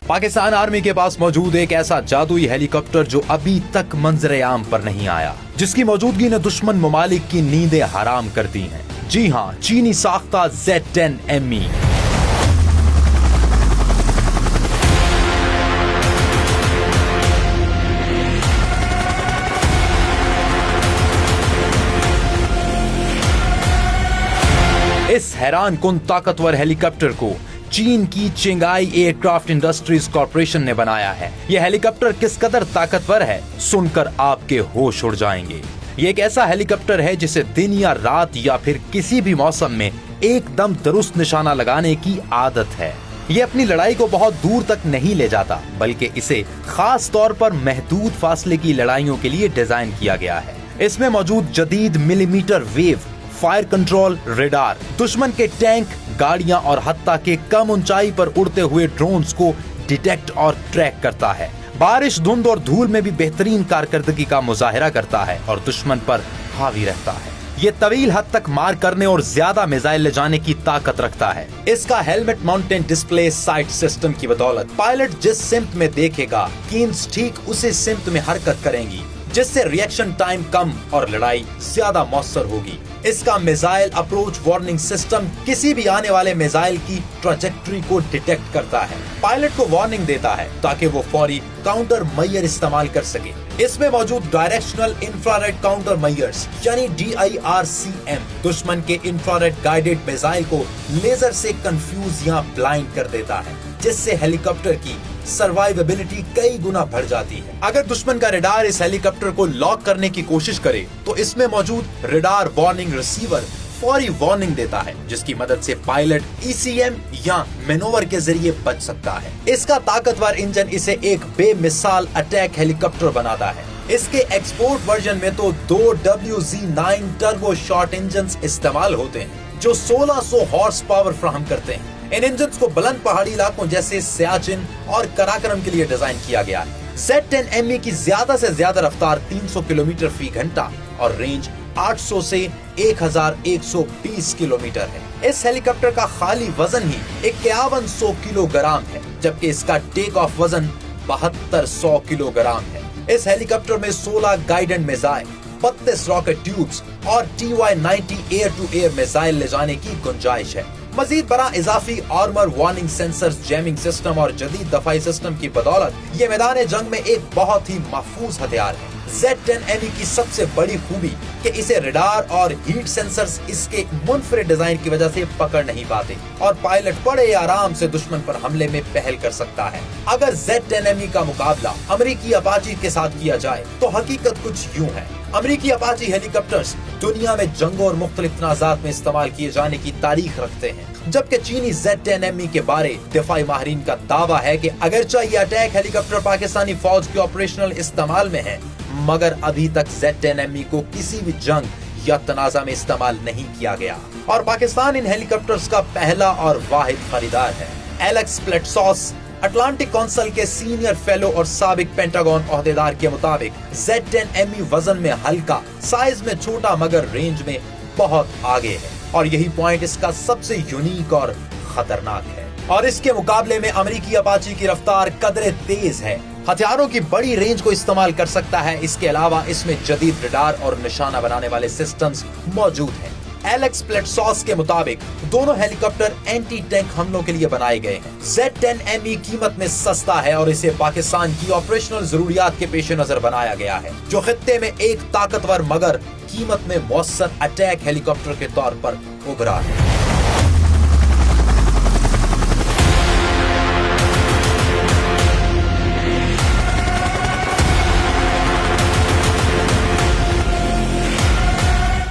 Pakistan army के पास मौजूद एक ऐसा जादुई हेलीकॉप्टर जो अभी तक मंजरे आम पर नहीं आया, जिसकी मौजूदगी ने दुश्मन ममालिक की नींदें हराम कर दी हैं। जी हां, चीनी साख्ता Z-10ME। इस हैरान कुन ताकतवर हेलीकॉप्टर को चीन की चिंगाई एयरक्राफ्ट इंडस्ट्रीज कॉर्पोरेशन ने बनाया है। यह हेलीकॉप्टर किस कदर ताकतवर है, सुनकर आपके होश उड़ जाएंगे। ये एक ऐसा हेलीकॉप्टर है जिसे दिन या रात या फिर किसी भी मौसम में एकदम दुरुस्त निशाना लगाने की आदत है। ये अपनी लड़ाई को बहुत दूर तक नहीं ले जाता, बल्कि इसे खास तौर पर महदूद फासले की लड़ाइयों के लिए डिजाइन किया गया है। इसमें मौजूद जदीद millimetre wave fire control radar दुश्मन के टैंक, गाड़ियां और हत्ता के कम ऊंचाई पर उड़ते हुए ड्रोन्स को डिटेक्ट और ट्रैक करता है। बारिश, धुंध और धूल में भी बेहतरीन कारकर्दगी का मुजाहिरा करता है और दुश्मन पर हावी रहता है। ये तवील हद तक मार करने और ज्यादा मिसाइल ले जाने की ताकत रखता है। इसका helmet mounted display site system की बदौलत पायलट जिस सिमत में देखेगा, कीन्स ठीक उसी सिमत में हरकत करेंगी, जिससे रिएक्शन टाइम कम और लड़ाई ज्यादा मौसर होगी। इसका मिसाइल अप्रोच वार्निंग सिस्टम किसी भी आने वाले मिसाइल की ट्रैजेक्टरी को डिटेक्ट करता है, पायलट को वार्निंग देता है ताकि वो फौरी काउंटर मैयर इस्तेमाल कर सके। इसमें मौजूद डायरेक्शनल इंफ्रारेड काउंटर मैयर्स यानी DIRCM दुश्मन के इंफ्रारेड गाइडेड मिसाइल को लेजर से कंफ्यूज या ब्लाइंड कर देता है, जिससे हेलीकॉप्टर की सर्वाइवेबिलिटी कई गुना बढ़ जाती है। अगर दुश्मन का रेडार इस हेलीकॉप्टर को लॉक करने की कोशिश करे तो इसमें मौजूद रेडार वार्निंग रिसीवर फौरी वार्निंग देता है, जिसकी मदद से पायलट ECM या मैनोवर के जरिए बच सकता है। इसका ताकतवर इंजन इसे एक बेमिसाल अटैक हेलीकॉप्टर बनाता है। इसके एक्सपोर्ट वर्जन में तो 2 WZ-9 टर्बो शॉर्ट इंजन्स इस्तेमाल होते हैं जो 1600 हॉर्स पावर फ्राहम करते हैं। इन इंजन्स को बुलंद पहाड़ी इलाकों जैसे सियाचिन और कराकरम के लिए डिजाइन किया गया है। Z-10ME की ज्यादा से ज्यादा रफ्तार 300 किलोमीटर फी घंटा और रेंज 800 से 1120 किलोमीटर है। इस हेलीकॉप्टर का खाली वजन ही 5100 किलोग्राम है, जबकि इसका टेक ऑफ वजन 7200 किलोग्राम है। इस हेलीकॉप्टर में 16 गाइडेड मिसाइल, 32 रॉकेट ट्यूब्स और TY-90 air to air missile ले जाने की गुंजाइश है। मजीद बड़ा इजाफी armour warning sensors, jamming system और जदीद दफाई सिस्टम की बदौलत ये मैदान जंग में एक बहुत ही महफूज हथियार है। Z-10ME की सबसे बड़ी खूबी कि इसे रेडार और हीट सेंसर्स इसके मुनफरिद डिजाइन की वजह से पकड़ नहीं पाते और पायलट बड़े आराम से दुश्मन पर हमले में पहल कर सकता है। अगर Z-10ME का मुकाबला अमेरिकी अपाची के साथ किया जाए तो हकीकत कुछ यूं है। अमेरिकी अपाची हेलीकॉप्टर्स दुनिया में जंगों और मुख्तलिफ तनाज़ात में इस्तेमाल किए जाने की तारीख रखते हैं, जबकि चीनी Z-10ME के बारे दिफाई माहिरीन का दावा है कि अगरचे ये अटैक हेलीकॉप्टर पाकिस्तानी फौज के ऑपरेशनल इस्तेमाल में है, मगर अभी तक Z-10ME को किसी भी जंग या तनाज़ा में इस्तेमाल नहीं किया गया और पाकिस्तान इन हेलीकॉप्टर्स का पहला और वाहिद खरीदार है। एलेक्स प्लेटसॉस अटलांटिक काउंसिल के सीनियर फेलो और साबिक पेंटागन ओहदेदार के मुताबिक Z-10ME वजन में हल्का, साइज में छोटा मगर रेंज में बहुत आगे है और यही पॉइंट इसका सबसे यूनिक और खतरनाक है। और इसके मुकाबले में अमेरिकी अपाची की रफ्तार कदरे तेज है, हथियारों की बड़ी रेंज को इस्तेमाल कर सकता है। इसके अलावा इसमें जदीद रडार और निशाना बनाने वाले सिस्टम्स मौजूद हैं। एलेक्स प्लेटसॉस के मुताबिक दोनों हेलीकॉप्टर एंटी टैंक हमलों के लिए बनाए गए हैं। Z-10ME कीमत में सस्ता है और इसे पाकिस्तान की ऑपरेशनल जरूरियात के पेश नजर बनाया गया है, जो खित्ते में एक ताकतवर मगर कीमत में मौसर अटैक हेलीकॉप्टर के तौर पर उभरा है।